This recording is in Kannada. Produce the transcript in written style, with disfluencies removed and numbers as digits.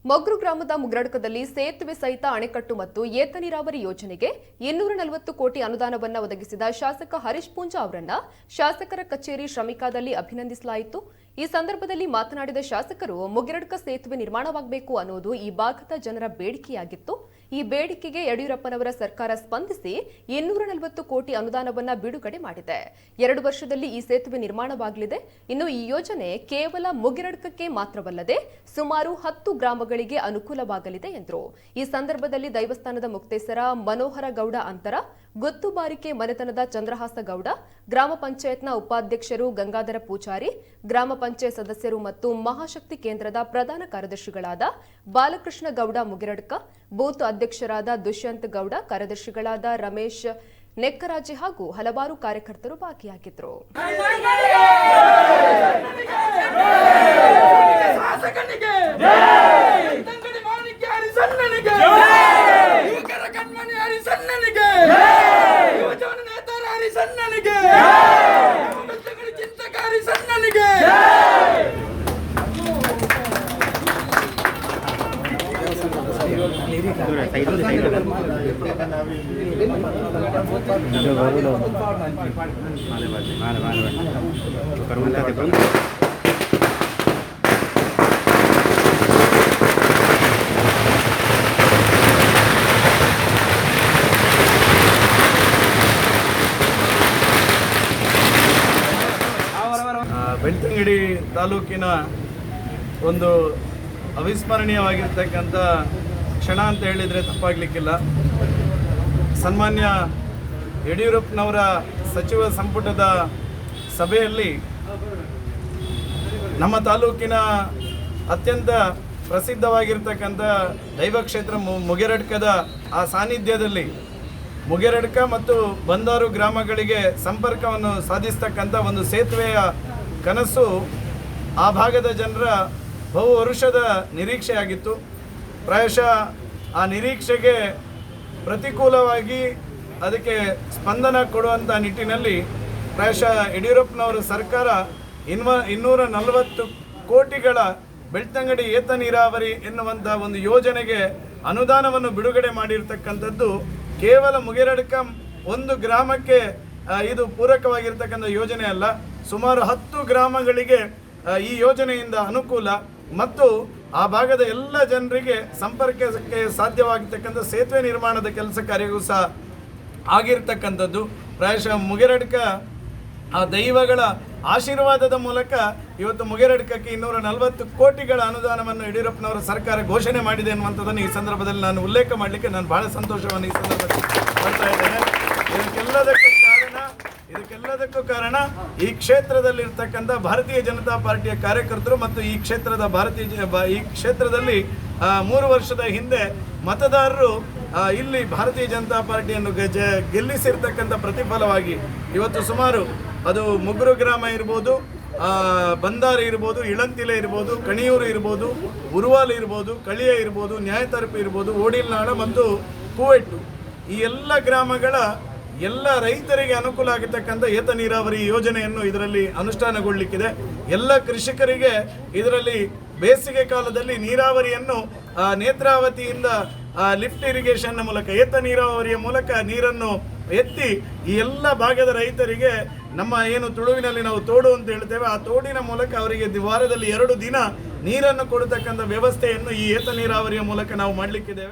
ಮೊಗ್ರು ಗ್ರಾಮದ ಮುಗ್ರಡ್ಕದಲ್ಲಿ ಸೇತುವೆ ಸಹಿತ ಅಣೆಕಟ್ಟು ಮತ್ತು ಏತ ನೀರಾವರಿ ಯೋಜನೆಗೆ 240 ಕೋಟಿ ಅನುದಾನವನ್ನು ಒದಗಿಸಿದ ಶಾಸಕ ಹರೀಶ್ ಪೂಂಜಾ ಅವರನ್ನ ಶಾಸಕರ ಕಚೇರಿ ಶ್ರಮಿಕಾದಲ್ಲಿ ಅಭಿನಂದಿಸಲಾಯಿತು. ಈ ಸಂದರ್ಭದಲ್ಲಿ ಮಾತನಾಡಿದ ಶಾಸಕರು ಮುಗಿರಡ್ಕ ಸೇತುವೆ ನಿರ್ಮಾಣವಾಗಬೇಕು ಅನ್ನೋದು ಈ ಭಾಗದ ಜನರ ಬೇಡಿಕೆಯಾಗಿತ್ತು. ಈ ಬೇಡಿಕೆಗೆ ಯಡಿಯೂರಪ್ಪನವರ ಸರ್ಕಾರ ಸ್ಪಂದಿಸಿ 240 ಕೋಟಿ ಅನುದಾನವನ್ನು ಬಿಡುಗಡೆ ಮಾಡಿದೆ. 2 ವರ್ಷದಲ್ಲಿ ಈ ಸೇತುವೆ ನಿರ್ಮಾಣವಾಗಲಿದೆ. ಇನ್ನು ಈ ಯೋಜನೆ ಕೇವಲ ಮುಗಿರಡ್ಕಕ್ಕೆ ಮಾತ್ರವಲ್ಲದೆ ಸುಮಾರು 10 ಗ್ರಾಮಗಳಿಗೆ ಅನುಕೂಲವಾಗಲಿದೆ ಎಂದರು. ಈ ಸಂದರ್ಭದಲ್ಲಿ ದೈವಸ್ಥಾನದ ಮುಕ್ತೇಸರ ಮನೋಹರ ಗೌಡ ಅಂತರ, ಗುತ್ತುಬಾರಿಕೆ ಮನೆತನದ ಚಂದ್ರಹಾಸ ಗೌಡ, ಗ್ರಾಮ ಪಂಚಾಯತ್ನ ಉಪಾಧ್ಯಕ್ಷರು ಗಂಗಾಧರ ಪೂಜಾರಿ, ಗ್ರಾಮ ಪಂಚಾಯತ್ ಸದಸ್ಯರು ಮತ್ತು ಮಹಾಶಕ್ತಿ ಕೇಂದ್ರದ ಪ್ರಧಾನ ಕಾರ್ಯದರ್ಶಿಗಳಾದ ಬಾಲಕೃಷ್ಣ ಗೌಡ ಮುಗಿರಡ್ಕ, ಬೂತ್ ಅಧ್ಯಕ್ಷರಾದ ದುಷ್ಯಂತ್ ಗೌಡ, ಕಾರ್ಯದರ್ಶಿಗಳಾದ ರಮೇಶ್ ನೆಕ್ಕರಾಜೆ ಹಾಗೂ ಹಲವಾರು ಕಾರ್ಯಕರ್ತರು ಭಾಗಿಯಾಗಿದ್ದರು. ಬೆಳ್ತಂಗಡಿ ತಾಲೂಕಿನ ಒಂದು ಅವಿಸ್ಮರಣೀಯವಾಗಿರ್ತಕ್ಕಂಥ ಕ್ಷಣ ಅಂತ ಹೇಳಿದರೆ ತಪ್ಪಾಗಲಿಕ್ಕಿಲ್ಲ. ಸನ್ಮಾನ್ಯ ಯಡಿಯೂರಪ್ಪನವರ ಸಚಿವ ಸಂಪುಟದ ಸಭೆಯಲ್ಲಿ ನಮ್ಮ ತಾಲೂಕಿನ ಅತ್ಯಂತ ಪ್ರಸಿದ್ಧವಾಗಿರ್ತಕ್ಕಂಥ ದೈವಕ್ಷೇತ್ರ ಮುಗಿರಡ್ಕದ ಆ ಸಾನ್ನಿಧ್ಯದಲ್ಲಿ ಮುಗಿರಡ್ಕ ಮತ್ತು ಬಂದಾರು ಗ್ರಾಮಗಳಿಗೆ ಸಂಪರ್ಕವನ್ನು ಸಾಧಿಸ್ತಕ್ಕಂಥ ಒಂದು ಸೇತುವೆಯ ಕನಸು ಆ ಭಾಗದ ಜನರ ಬಹು ವರುಷದ ನಿರೀಕ್ಷೆಯಾಗಿತ್ತು. ಪ್ರಾಯಶಃ ಆ ನಿರೀಕ್ಷೆಗೆ ಪ್ರತಿಕೂಲವಾಗಿ ಅದಕ್ಕೆ ಸ್ಪಂದನ ಕೊಡುವಂಥ ನಿಟ್ಟಿನಲ್ಲಿ ಪ್ರಾಯಶಃ ಯಡಿಯೂರಪ್ಪನವರ ಸರ್ಕಾರ 240 ಕೋಟಿಗಳ ಬೆಳ್ತಂಗಡಿ ಏತ ನೀರಾವರಿ ಎನ್ನುವಂಥ ಒಂದು ಯೋಜನೆಗೆ ಅನುದಾನವನ್ನು ಬಿಡುಗಡೆ ಮಾಡಿರ್ತಕ್ಕಂಥದ್ದು ಕೇವಲ ಮುಗಿರಡ್ಕ ಒಂದು ಗ್ರಾಮಕ್ಕೆ ಇದು ಪೂರಕವಾಗಿರ್ತಕ್ಕಂಥ ಯೋಜನೆ ಅಲ್ಲ, ಸುಮಾರು 10 ಗ್ರಾಮಗಳಿಗೆ ಈ ಯೋಜನೆಯಿಂದ ಅನುಕೂಲ ಮತ್ತು ಆ ಭಾಗದ ಎಲ್ಲ ಜನರಿಗೆ ಸಂಪರ್ಕಕ್ಕೆ ಸಾಧ್ಯವಾಗಿರ್ತಕ್ಕಂಥ ಸೇತುವೆ ನಿರ್ಮಾಣದ ಕೆಲಸ ಕಾರ್ಯವೂ ಸಹ ಆಗಿರ್ತಕ್ಕಂಥದ್ದು. ಪ್ರಾಯಶಃ ಮುಗಿರಡ್ಕ ಆ ದೈವಗಳ ಆಶೀರ್ವಾದದ ಮೂಲಕ ಇವತ್ತು ಮುಗಿರಡ್ಕಕ್ಕೆ 240 ಕೋಟಿಗಳ ಅನುದಾನವನ್ನು ಯಡಿಯೂರಪ್ಪನವರ ಸರ್ಕಾರ ಘೋಷಣೆ ಮಾಡಿದೆ ಅನ್ನುವಂಥದ್ದನ್ನು ಈ ಸಂದರ್ಭದಲ್ಲಿ ನಾನು ಉಲ್ಲೇಖ ಮಾಡಲಿಕ್ಕೆ ನಾನು ಬಹಳ ಸಂತೋಷವನ್ನು ಈ ಸಂದರ್ಭದಲ್ಲಿ ಮಾಡ್ತಾ ಇದ್ದೇನೆ. ಇದಕ್ಕೆಲ್ಲದಕ್ಕೂ ಕಾರಣ ಈ ಕ್ಷೇತ್ರದಲ್ಲಿರ್ತಕ್ಕಂಥ ಭಾರತೀಯ ಜನತಾ ಪಾರ್ಟಿಯ ಕಾರ್ಯಕರ್ತರು ಮತ್ತು ಈ ಕ್ಷೇತ್ರದಲ್ಲಿ 3 ವರ್ಷದ ಹಿಂದೆ ಮತದಾರರು ಇಲ್ಲಿ ಭಾರತೀಯ ಜನತಾ ಪಾರ್ಟಿಯನ್ನು ಗೆಲ್ಲಿಸಿರ್ತಕ್ಕಂಥ ಪ್ರತಿಫಲವಾಗಿ ಇವತ್ತು ಸುಮಾರು ಅದು ಮುಗ್ರು ಗ್ರಾಮ ಇರ್ಬೋದು, ಬಂದಾರಿ ಇರ್ಬೋದು, ಇಳಂತಿಲೆ ಇರ್ಬೋದು, ಕಣಿಯೂರು ಇರ್ಬೋದು, ಉರುವಾಲು ಇರ್ಬೋದು, ಕಳಿಯ ಇರ್ಬೋದು, ನ್ಯಾಯತರಪಿ ಇರ್ಬೋದು, ಓಡಿಲ್ನಾಳ ಮತ್ತು ಕೂವೆಟ್ಟು, ಈ ಎಲ್ಲ ಗ್ರಾಮಗಳ ಎಲ್ಲ ರೈತರಿಗೆ ಅನುಕೂಲ ಆಗಿರ್ತಕ್ಕಂಥ ಏತ ನೀರಾವರಿ ಯೋಜನೆಯನ್ನು ಇದರಲ್ಲಿ ಅನುಷ್ಠಾನಗೊಳ್ಳಲಿಕ್ಕಿದೆ. ಎಲ್ಲ ಕೃಷಿಕರಿಗೆ ಇದರಲ್ಲಿ ಬೇಸಿಗೆ ಕಾಲದಲ್ಲಿ ನೀರಾವರಿಯನ್ನು ನೇತ್ರಾವತಿಯಿಂದ ಲಿಫ್ಟ್ ಇರಿಗೇಷನ್ ಮೂಲಕ ಏತ ನೀರಾವರಿಯ ಮೂಲಕ ನೀರನ್ನು ಎತ್ತಿ ಈ ಎಲ್ಲ ಭಾಗದ ರೈತರಿಗೆ ನಮ್ಮ ಏನು ತುಳುವಿನಲ್ಲಿ ನಾವು ತೋಡು ಅಂತ ಹೇಳ್ತೇವೆ, ಆ ತೋಡಿನ ಮೂಲಕ ಅವರಿಗೆ ವಾರದಲ್ಲಿ 2 ದಿನ ನೀರನ್ನು ಕೊಡತಕ್ಕಂಥ ವ್ಯವಸ್ಥೆಯನ್ನು ಈ ಏತ ನೀರಾವರಿಯ ಮೂಲಕ ನಾವು ಮಾಡಲಿಕ್ಕಿದ್ದೇವೆ.